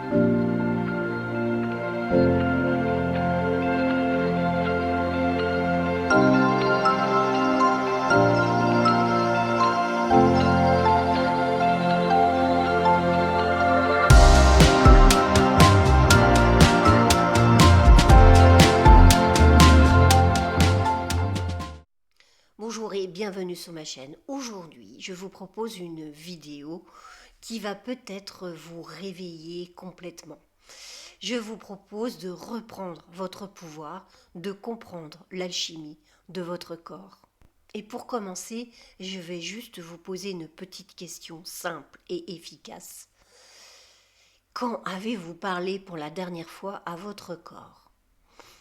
Bonjour et bienvenue sur ma chaîne. Aujourd'hui, je vous propose une vidéo qui va peut-être vous réveiller complètement. Je vous propose de reprendre votre pouvoir, de comprendre l'alchimie de votre corps. Et pour commencer, je vais juste vous poser une petite question simple et efficace. Quand avez-vous parlé pour la dernière fois à votre corps ?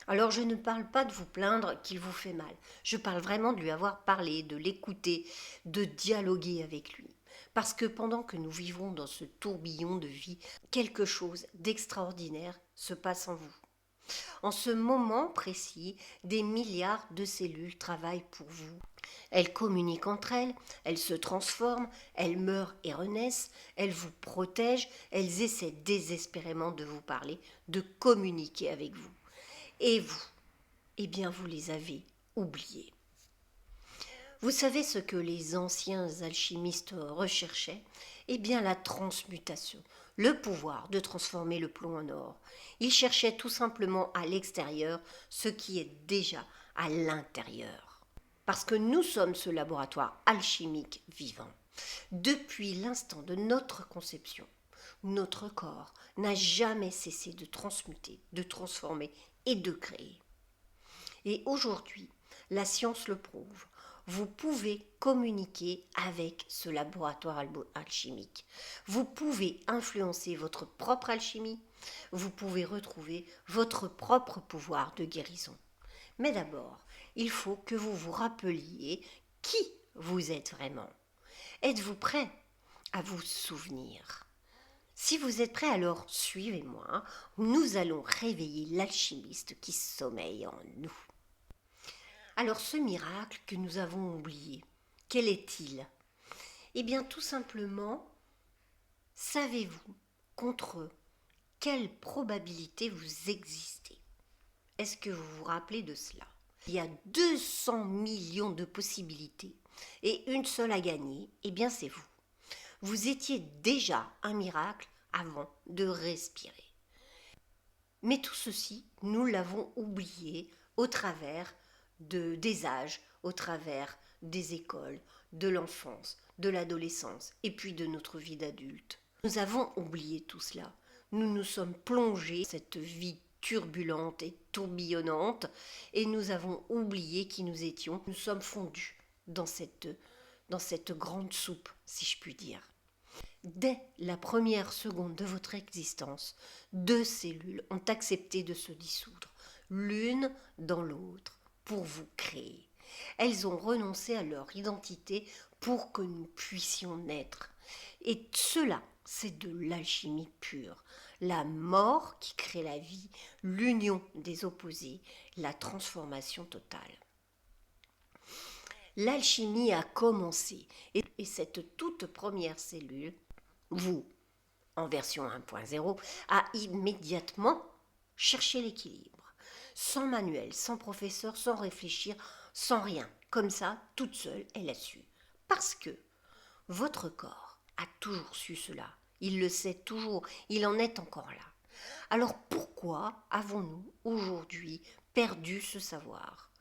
Alors je ne parle pas de vous plaindre qu'il vous fait mal. Je parle vraiment de lui avoir parlé, de l'écouter, de dialoguer avec lui. Parce que pendant que nous vivons dans ce tourbillon de vie, quelque chose d'extraordinaire se passe en vous. En ce moment précis, des milliards de cellules travaillent pour vous. Elles communiquent entre elles, elles se transforment, elles meurent et renaissent, elles vous protègent, elles essaient désespérément de vous parler, de communiquer avec vous. Et vous, eh bien vous les avez oubliés. Vous savez ce que les anciens alchimistes recherchaient ? Eh bien la transmutation, le pouvoir de transformer le plomb en or. Ils cherchaient tout simplement à l'extérieur ce qui est déjà à l'intérieur. Parce que nous sommes ce laboratoire alchimique vivant. Depuis l'instant de notre conception, notre corps n'a jamais cessé de transmuter, de transformer et de créer. Et aujourd'hui, la science le prouve, vous pouvez communiquer avec ce laboratoire alchimique. Vous pouvez influencer votre propre alchimie, vous pouvez retrouver votre propre pouvoir de guérison. Mais d'abord, il faut que vous vous rappeliez qui vous êtes vraiment. Êtes-vous prêt à vous souvenir ? Si vous êtes prêts, alors suivez-moi. Nous allons réveiller l'alchimiste qui sommeille en nous. Alors ce miracle que nous avons oublié, quel est-il ? Eh bien tout simplement, savez-vous contre quelle probabilité vous existez ? Est-ce que vous vous rappelez de cela ? Il y a 200 millions de possibilités et une seule à gagner, eh bien c'est vous. Vous étiez déjà un miracle avant de respirer. Mais tout ceci, nous l'avons oublié au travers des âges, au travers des écoles, de l'enfance, de l'adolescence et puis de notre vie d'adulte. Nous avons oublié tout cela. Nous nous sommes plongés dans cette vie turbulente et tourbillonnante et nous avons oublié qui nous étions. Nous sommes fondus dans cette grande soupe, si je puis dire. Dès la première seconde de votre existence, 2 cellules ont accepté de se dissoudre, l'une dans l'autre, pour vous créer. Elles ont renoncé à leur identité pour que nous puissions naître. Et cela, c'est de l'alchimie pure. La mort qui crée la vie, l'union des opposés, la transformation totale. L'alchimie a commencé et cette toute première cellule, vous, en version 1.0, a immédiatement cherché l'équilibre. Sans manuel, sans professeur, sans réfléchir, sans rien. Comme ça, toute seule, elle a su. Parce que votre corps a toujours su cela. Il le sait toujours. Il en est encore là. Alors pourquoi avons-nous aujourd'hui perdu ce savoir ?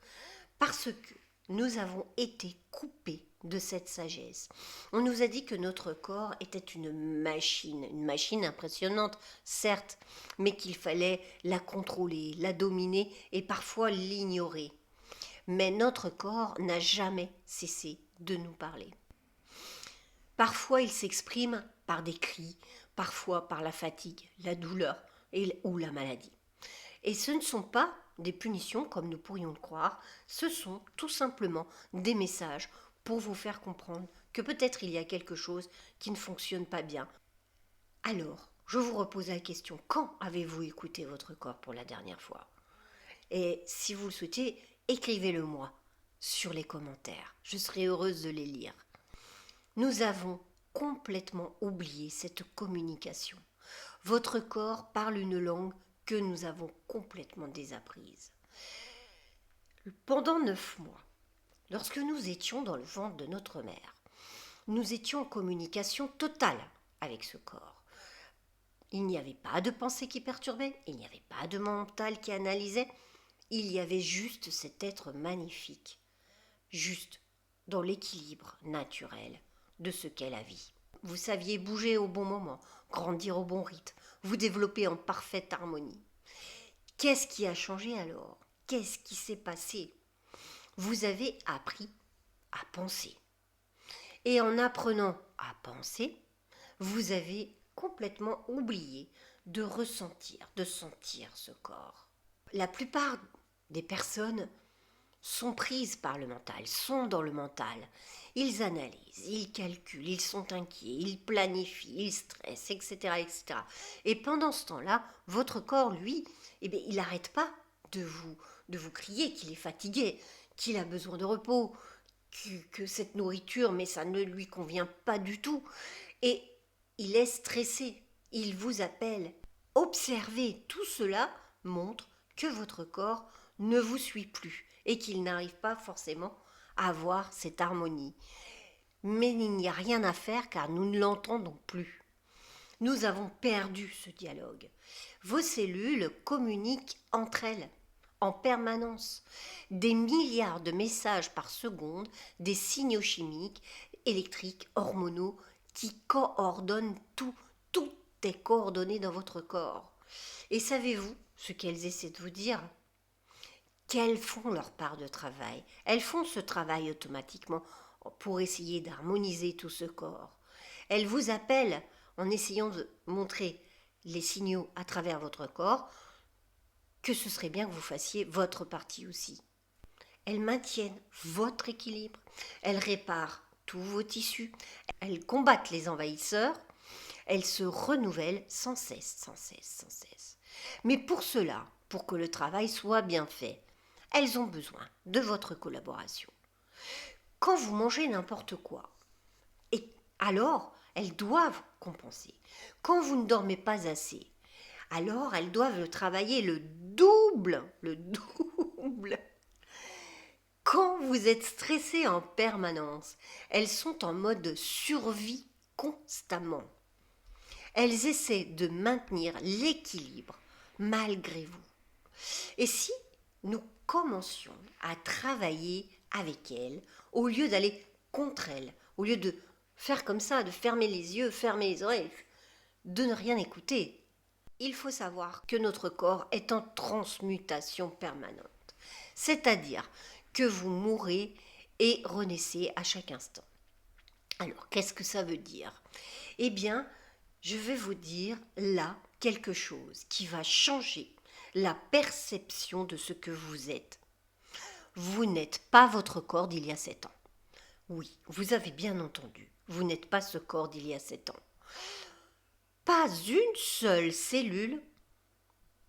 Parce que nous avons été coupés de cette sagesse. On nous a dit que notre corps était une machine impressionnante, certes, mais qu'il fallait la contrôler, la dominer et parfois l'ignorer. Mais notre corps n'a jamais cessé de nous parler. Parfois il s'exprime par des cris, parfois par la fatigue, la douleur ou la maladie. Et ce ne sont pas des punitions comme nous pourrions le croire, ce sont tout simplement des messages pour vous faire comprendre que peut-être il y a quelque chose qui ne fonctionne pas bien. Alors, je vous repose la question, quand avez-vous écouté votre corps pour la dernière fois ? Et si vous le souhaitez, écrivez-le moi sur les commentaires, je serai heureuse de les lire. Nous avons complètement oublié cette communication. Votre corps parle une langue que nous avons complètement désapprise. Pendant 9 mois, lorsque nous étions dans le ventre de notre mère, nous étions en communication totale avec ce corps. Il n'y avait pas de pensée qui perturbait, il n'y avait pas de mental qui analysait, il y avait juste cet être magnifique, juste dans l'équilibre naturel de ce qu'est la vie. Vous saviez bouger au bon moment, grandir au bon rythme, vous développer en parfaite harmonie. Qu'est-ce qui a changé alors? Qu'est-ce qui s'est passé? Vous avez appris à penser. Et en apprenant à penser, vous avez complètement oublié de ressentir, de sentir ce corps. La plupart des personnes sont prises par le mental, sont dans le mental. Ils analysent, ils calculent, ils sont inquiets, ils planifient, ils stressent, etc., etc. Et pendant ce temps-là, votre corps, lui, il n'arrête pas de vous crier qu'il est fatigué, qu'il a besoin de repos, que cette nourriture, mais ça ne lui convient pas du tout. Et il est stressé, il vous appelle. Observez, tout cela montre que votre corps ne vous suit plus et qu'il n'arrive pas forcément à avoir cette harmonie. Mais il n'y a rien à faire car nous ne l'entendons plus. Nous avons perdu ce dialogue. Vos cellules communiquent entre elles en permanence. Des milliards de messages par seconde, des signaux chimiques, électriques, hormonaux qui coordonnent tout. Tout est coordonné dans votre corps. Et savez-vous ce qu'elles essaient de vous dire? Qu'elles font leur part de travail. Elles font ce travail automatiquement pour essayer d'harmoniser tout ce corps. Elles vous appellent en essayant de montrer les signaux à travers votre corps que ce serait bien que vous fassiez votre partie aussi. Elles maintiennent votre équilibre, elles réparent tous vos tissus, elles combattent les envahisseurs, elles se renouvellent sans cesse, sans cesse, sans cesse. Mais pour cela, pour que le travail soit bien fait, elles ont besoin de votre collaboration. Quand vous mangez n'importe quoi, et alors elles doivent compenser. Quand vous ne dormez pas assez, alors elles doivent travailler le double, le double. Quand vous êtes stressé en permanence, elles sont en mode survie constamment. Elles essaient de maintenir l'équilibre malgré vous. Et si nous commencions à travailler avec elles, au lieu d'aller contre elles, au lieu de faire comme ça, de fermer les yeux, fermer les oreilles, de ne rien écouter, il faut savoir que notre corps est en transmutation permanente. C'est-à-dire que vous mourrez et renaissez à chaque instant. Alors, qu'est-ce que ça veut dire? Eh bien, je vais vous dire là quelque chose qui va changer la perception de ce que vous êtes. Vous n'êtes pas votre corps d'il y a 7 ans. Oui, vous avez bien entendu, vous n'êtes pas ce corps d'il y a 7 ans. Pas une seule cellule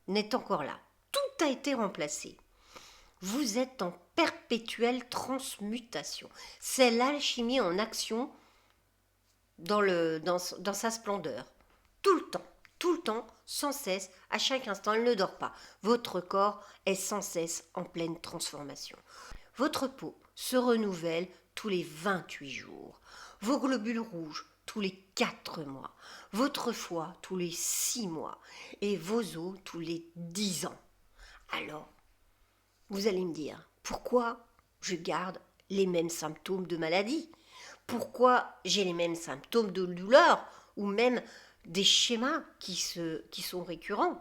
n'est encore là. Tout a été remplacé. Vous êtes en perpétuelle transmutation. C'est l'alchimie en action dans sa splendeur. Tout le temps, sans cesse, à chaque instant, elle ne dort pas. Votre corps est sans cesse en pleine transformation. Votre peau se renouvelle tous les 28 jours. Vos globules rouges tous les 4 mois. Votre foie tous les 6 mois. Et vos os tous les 10 ans. Alors, vous allez me dire, pourquoi je garde les mêmes symptômes de maladie? Pourquoi j'ai les mêmes symptômes de douleur ou même des schémas qui sont récurrents?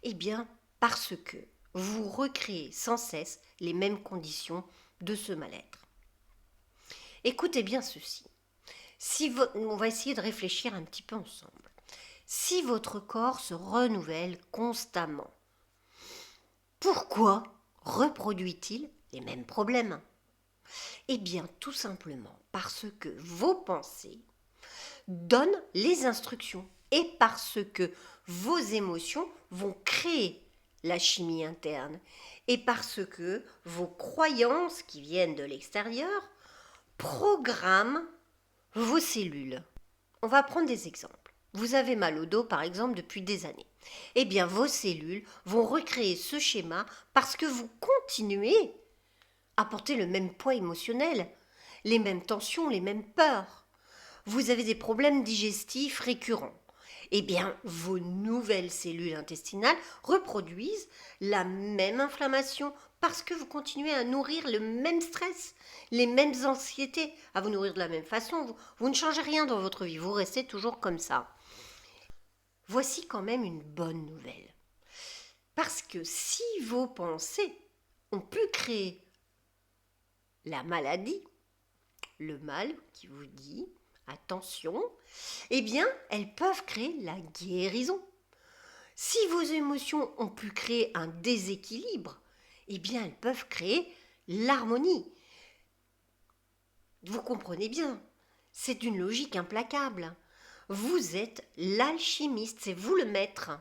Eh bien, parce que vous recréez sans cesse les mêmes conditions de ce mal-être. Écoutez bien ceci. On va essayer de réfléchir un petit peu ensemble. Si votre corps se renouvelle constamment, pourquoi reproduit-il les mêmes problèmes? Eh bien, tout simplement parce que vos pensées donnent les instructions et parce que vos émotions vont créer la chimie interne et parce que vos croyances qui viennent de l'extérieur programment vos cellules. On va prendre des exemples. Vous avez mal au dos, par exemple, depuis des années. Eh bien, vos cellules vont recréer ce schéma parce que vous continuez à porter le même poids émotionnel, les mêmes tensions, les mêmes peurs. Vous avez des problèmes digestifs récurrents. Eh bien, vos nouvelles cellules intestinales reproduisent la même inflammation parce que vous continuez à nourrir le même stress, les mêmes anxiétés, à vous nourrir de la même façon. Vous ne changez rien dans votre vie, vous restez toujours comme ça. Voici quand même une bonne nouvelle. Parce que si vos pensées ont pu créer la maladie, le mal qui vous dit attention, eh bien, elles peuvent créer la guérison. Si vos émotions ont pu créer un déséquilibre, eh bien, elles peuvent créer l'harmonie. Vous comprenez bien, c'est une logique implacable. Vous êtes l'alchimiste, c'est vous le maître.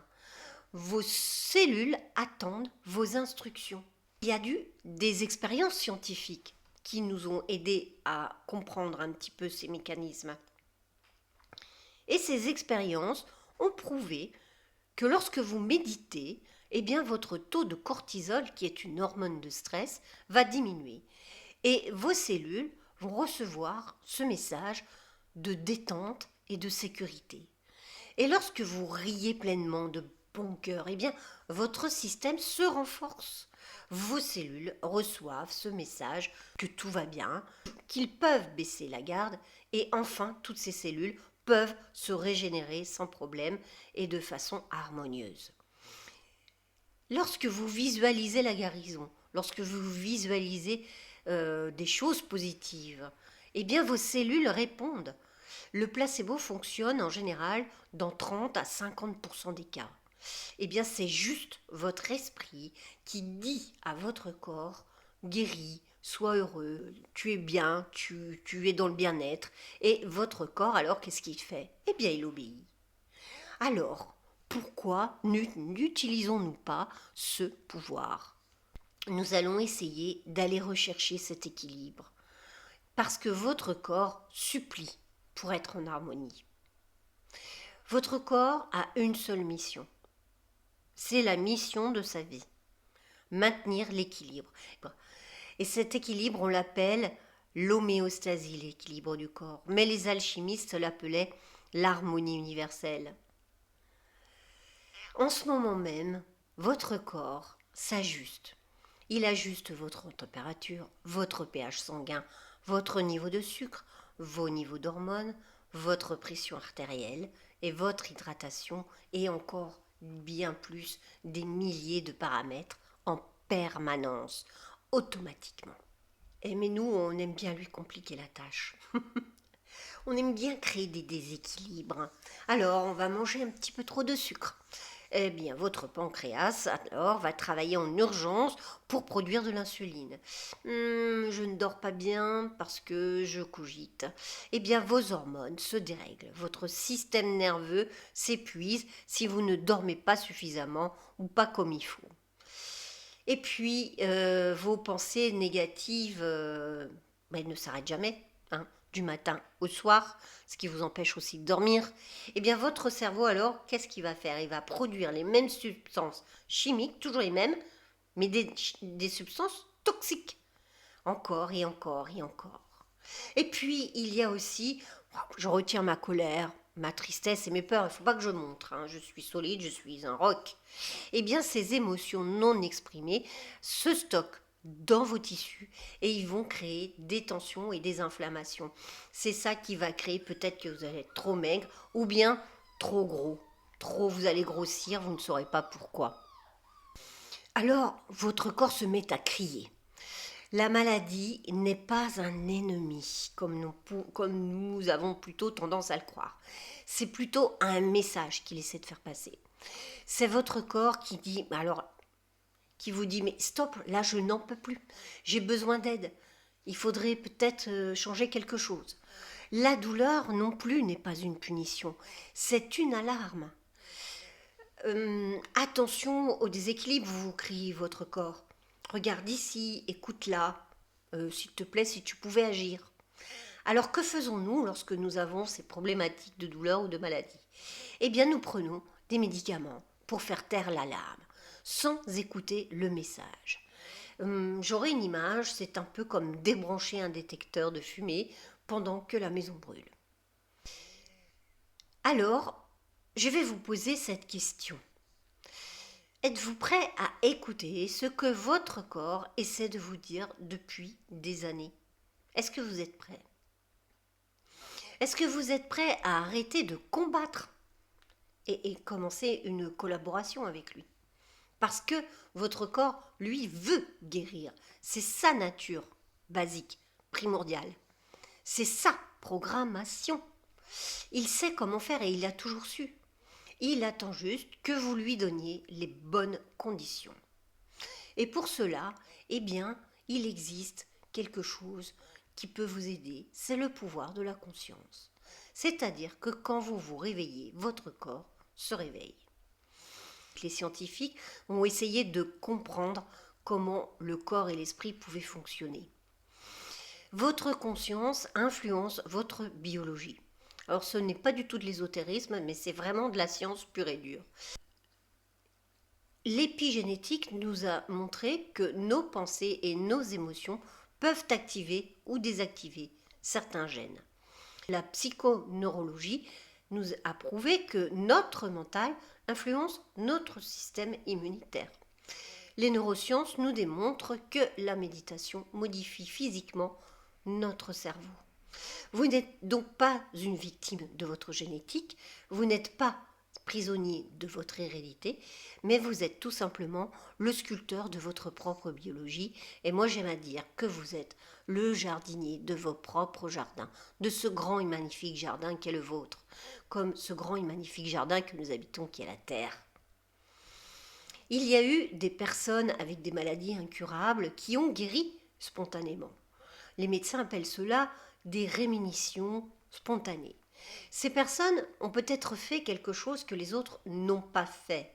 Vos cellules attendent vos instructions. Il y a des expériences scientifiques qui nous ont aidés à comprendre un petit peu ces mécanismes. Et ces expériences ont prouvé que lorsque vous méditez, eh bien votre taux de cortisol, qui est une hormone de stress, va diminuer. Et vos cellules vont recevoir ce message de détente et de sécurité. Et lorsque vous riez pleinement de bon cœur, eh bien votre système se renforce. Vos cellules reçoivent ce message que tout va bien, qu'ils peuvent baisser la garde et enfin toutes ces cellules peuvent se régénérer sans problème et de façon harmonieuse. Lorsque vous visualisez la guérison, lorsque vous visualisez des choses positives, eh bien vos cellules répondent. Le placebo fonctionne en général dans 30 à 50% des cas. Eh bien c'est juste votre esprit qui dit à votre corps guéris, sois heureux, tu es bien, tu es dans le bien-être. Et votre corps, alors qu'est-ce qu'il fait? Eh bien il obéit. Alors, pourquoi n'utilisons-nous pas ce pouvoir? Nous allons essayer d'aller rechercher cet équilibre. Parce que votre corps supplie pour être en harmonie. Votre corps a une seule mission. C'est la mission de sa vie. Maintenir l'équilibre. Et cet équilibre, on l'appelle l'homéostasie, l'équilibre du corps. Mais les alchimistes l'appelaient l'harmonie universelle. En ce moment même, votre corps s'ajuste. Il ajuste votre température, votre pH sanguin, votre niveau de sucre, vos niveaux d'hormones, votre pression artérielle et votre hydratation et encore bien plus des milliers de paramètres en permanence, automatiquement. Mais nous, on aime bien lui compliquer la tâche. On aime bien créer des déséquilibres. Alors, on va manger un petit peu trop de sucre. Eh bien, votre pancréas, alors, va travailler en urgence pour produire de l'insuline. Je ne dors pas bien parce que je cogite. Eh bien, vos hormones se dérèglent. Votre système nerveux s'épuise si vous ne dormez pas suffisamment ou pas comme il faut. Et puis, vos pensées négatives ne s'arrêtent jamais, hein, du matin au soir, ce qui vous empêche aussi de dormir. Eh bien, votre cerveau, alors, qu'est-ce qu'il va faire? Il va produire les mêmes substances chimiques, toujours les mêmes, mais des substances toxiques. Encore et encore et encore. Et puis, il y a aussi, je retire ma colère, ma tristesse et mes peurs. Il ne faut pas que je montre. Je suis solide, je suis un roc. Eh bien, ces émotions non exprimées se stockent dans vos tissus et ils vont créer des tensions et des inflammations. C'est ça qui va créer peut-être que vous allez être trop maigre ou bien trop gros. Trop, vous allez grossir, vous ne saurez pas pourquoi. Alors, votre corps se met à crier. La maladie n'est pas un ennemi, comme nous avons plutôt tendance à le croire. C'est plutôt un message qu'il essaie de faire passer. C'est votre corps qui vous dit, mais stop, là je n'en peux plus, j'ai besoin d'aide, il faudrait peut-être changer quelque chose. La douleur non plus n'est pas une punition, c'est une alarme. Attention au déséquilibre, vous crie votre corps. Regarde ici, écoute là, s'il te plaît, si tu pouvais agir. Alors que faisons-nous lorsque nous avons ces problématiques de douleur ou de maladie? Eh bien, nous prenons des médicaments pour faire taire l'alarme, sans écouter le message. J'aurai une image, c'est un peu comme débrancher un détecteur de fumée pendant que la maison brûle. Alors, je vais vous poser cette question. Êtes-vous prêt à écouter ce que votre corps essaie de vous dire depuis des années? Est-ce que vous êtes prêt? Est-ce que vous êtes prêt à arrêter de combattre et commencer une collaboration avec lui? Parce que votre corps, lui, veut guérir. C'est sa nature basique, primordiale. C'est sa programmation. Il sait comment faire et il a toujours su. Il attend juste que vous lui donniez les bonnes conditions. Et pour cela, eh bien, il existe quelque chose qui peut vous aider, c'est le pouvoir de la conscience. C'est-à-dire que quand vous vous réveillez, votre corps se réveille. Les scientifiques ont essayé de comprendre comment le corps et l'esprit pouvaient fonctionner. Votre conscience influence votre biologie. Alors ce n'est pas du tout de l'ésotérisme, mais c'est vraiment de la science pure et dure. L'épigénétique nous a montré que nos pensées et nos émotions peuvent activer ou désactiver certains gènes. La psychoneurologie nous a prouvé que notre mental influence notre système immunitaire. Les neurosciences nous démontrent que la méditation modifie physiquement notre cerveau. Vous n'êtes donc pas une victime de votre génétique, vous n'êtes pas prisonnier de votre hérédité, mais vous êtes tout simplement le sculpteur de votre propre biologie. Et moi j'aime à dire que vous êtes le jardinier de vos propres jardins, de ce grand et magnifique jardin qui est le vôtre, comme ce grand et magnifique jardin que nous habitons qui est la Terre. Il y a eu des personnes avec des maladies incurables qui ont guéri spontanément. Les médecins appellent cela des réminissions spontanées. Ces personnes ont peut-être fait quelque chose que les autres n'ont pas fait.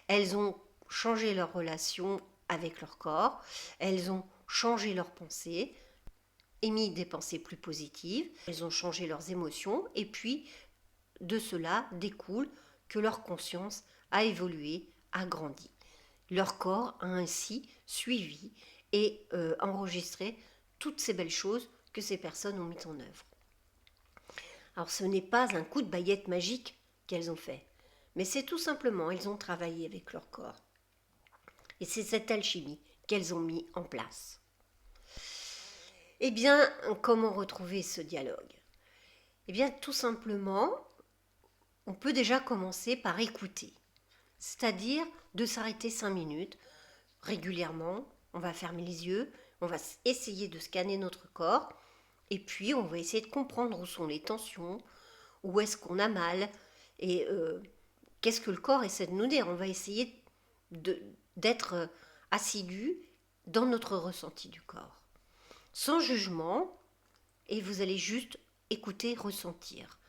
Elles ont changé leur relation avec leur corps, elles ont changé leurs pensées, émis des pensées plus positives, elles ont changé leurs émotions et puis de cela découle que leur conscience a évolué, a grandi. Leur corps a ainsi suivi et enregistré toutes ces belles choses que ces personnes ont mises en œuvre. Alors ce n'est pas un coup de baguette magique qu'elles ont fait, mais c'est tout simplement, elles ont travaillé avec leur corps. Et c'est cette alchimie qu'elles ont mis en place. Eh bien, comment retrouver ce dialogue? Eh bien, tout simplement, on peut déjà commencer par écouter. C'est-à-dire de s'arrêter 5 minutes régulièrement, on va fermer les yeux, on va essayer de scanner notre corps et puis on va essayer de comprendre où sont les tensions, où est-ce qu'on a mal et qu'est-ce que le corps essaie de nous dire. On va essayer d'être assidu dans notre ressenti du corps, sans jugement, et vous allez juste écouter, ressentir.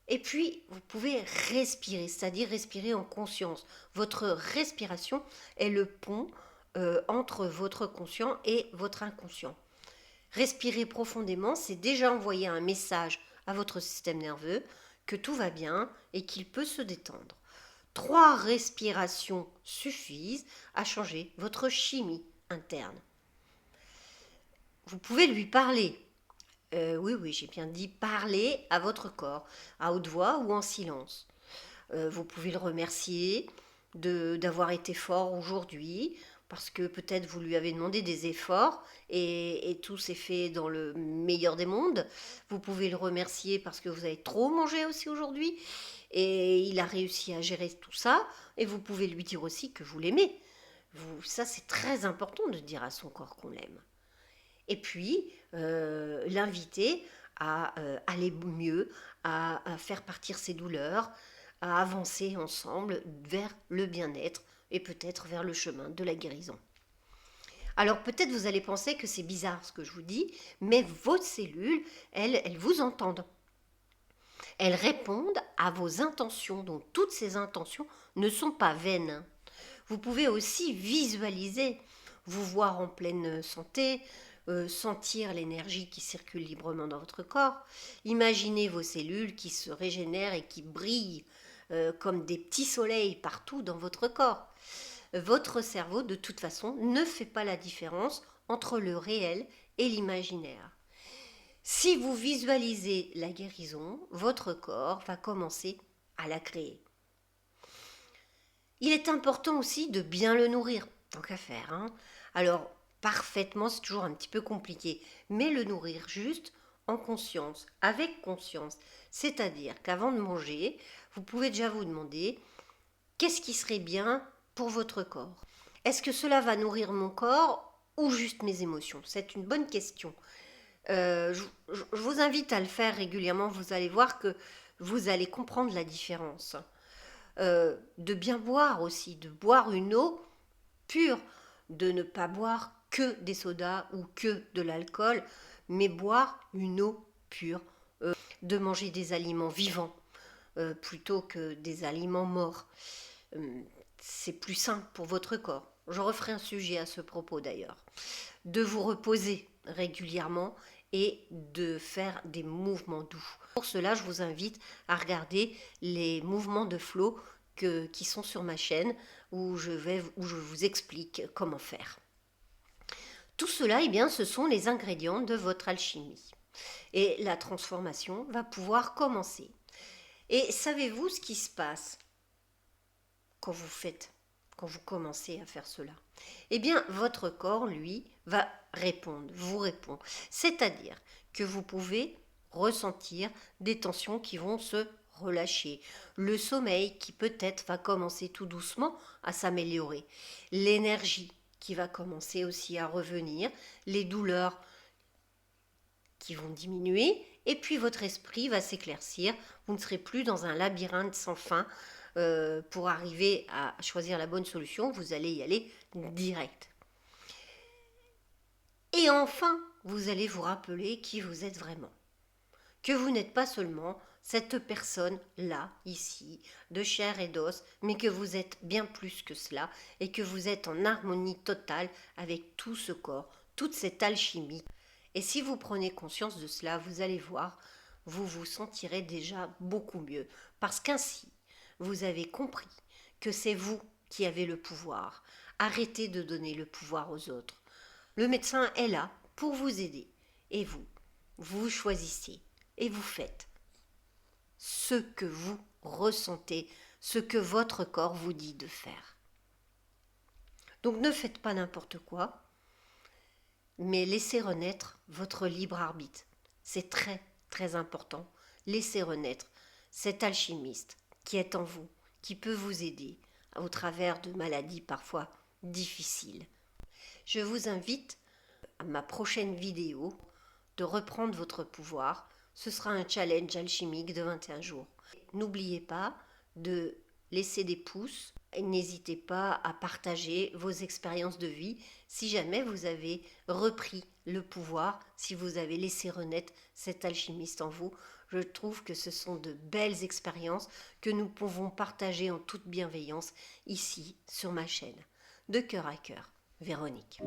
Et puis, vous pouvez respirer, c'est-à-dire respirer en conscience. Votre respiration est le pont entre votre conscient et votre inconscient. Respirer profondément, c'est déjà envoyer un message à votre système nerveux que tout va bien et qu'il peut se détendre. 3 respirations suffisent à changer votre chimie interne. Vous pouvez lui parler. Oui, j'ai bien dit parler à votre corps, à haute voix ou en silence. Vous pouvez le remercier d'avoir été fort aujourd'hui, parce que peut-être vous lui avez demandé des efforts et tout s'est fait dans le meilleur des mondes. Vous pouvez le remercier parce que vous avez trop mangé aussi aujourd'hui et il a réussi à gérer tout ça. Et vous pouvez lui dire aussi que vous l'aimez. Ça, c'est très important de dire à son corps qu'on l'aime. Et puis, l'inviter à aller mieux, à faire partir ses douleurs, à avancer ensemble vers le bien-être et peut-être vers le chemin de la guérison. Alors peut-être vous allez penser que c'est bizarre ce que je vous dis, mais vos cellules, elles vous entendent. Elles répondent à vos intentions, donc toutes ces intentions ne sont pas vaines. Vous pouvez aussi visualiser, vous voir en pleine santé, sentir l'énergie qui circule librement dans votre corps. Imaginez vos cellules qui se régénèrent et qui brillent comme des petits soleils partout dans votre corps. Votre cerveau, de toute façon, ne fait pas la différence entre le réel et l'imaginaire. Si vous visualisez la guérison, votre corps va commencer à la créer. Il est important aussi de bien le nourrir, tant qu'à faire. Alors, parfaitement, c'est toujours un petit peu compliqué, mais le nourrir juste en conscience, avec conscience. C'est-à-dire qu'avant de manger, vous pouvez déjà vous demander qu'est-ce qui serait bien pour votre corps. Est-ce que cela va nourrir mon corps ou juste mes émotions? C'est une bonne question. Je vous invite à le faire régulièrement, vous allez voir que vous allez comprendre la différence. De bien boire aussi, de boire une eau pure, de ne pas boire que des sodas ou que de l'alcool, mais boire une eau pure, de manger des aliments vivants plutôt que des aliments morts. C'est plus sain pour votre corps. Je referai un sujet à ce propos d'ailleurs. De vous reposer régulièrement et de faire des mouvements doux. Pour cela, je vous invite à regarder les mouvements de flow qui sont sur ma chaîne où je vous explique comment faire. Tout cela, eh bien, ce sont les ingrédients de votre alchimie. Et la transformation va pouvoir commencer. Et savez-vous ce qui se passe quand vous commencez à faire cela? Eh bien, votre corps, lui, va vous répond. C'est-à-dire que vous pouvez ressentir des tensions qui vont se relâcher, le sommeil qui peut-être va commencer tout doucement à s'améliorer, l'énergie qui va commencer aussi à revenir, les douleurs qui vont diminuer, et puis votre esprit va s'éclaircir, vous ne serez plus dans un labyrinthe sans fin. Pour arriver à choisir la bonne solution, vous allez y aller direct. Et enfin, vous allez vous rappeler qui vous êtes vraiment. Que vous n'êtes pas seulement cette personne-là, ici, de chair et d'os, mais que vous êtes bien plus que cela et que vous êtes en harmonie totale avec tout ce corps, toute cette alchimie. Et si vous prenez conscience de cela, vous allez voir, vous vous sentirez déjà beaucoup mieux. Parce qu'ainsi, vous avez compris que c'est vous qui avez le pouvoir. Arrêtez de donner le pouvoir aux autres. Le médecin est là pour vous aider. Et vous choisissez et vous faites ce que vous ressentez, ce que votre corps vous dit de faire. Donc ne faites pas n'importe quoi, mais laissez renaître votre libre arbitre. C'est très, très important. Laissez renaître cet alchimiste qui est en vous, qui peut vous aider au travers de maladies parfois difficiles. Je vous invite à ma prochaine vidéo de reprendre votre pouvoir. Ce sera un challenge alchimique de 21 jours. N'oubliez pas de laisser des pouces et n'hésitez pas à partager vos expériences de vie si jamais vous avez repris le pouvoir, si vous avez laissé renaître cet alchimiste en vous. Je trouve que ce sont de belles expériences que nous pouvons partager en toute bienveillance ici sur ma chaîne. De cœur à cœur, Véronique.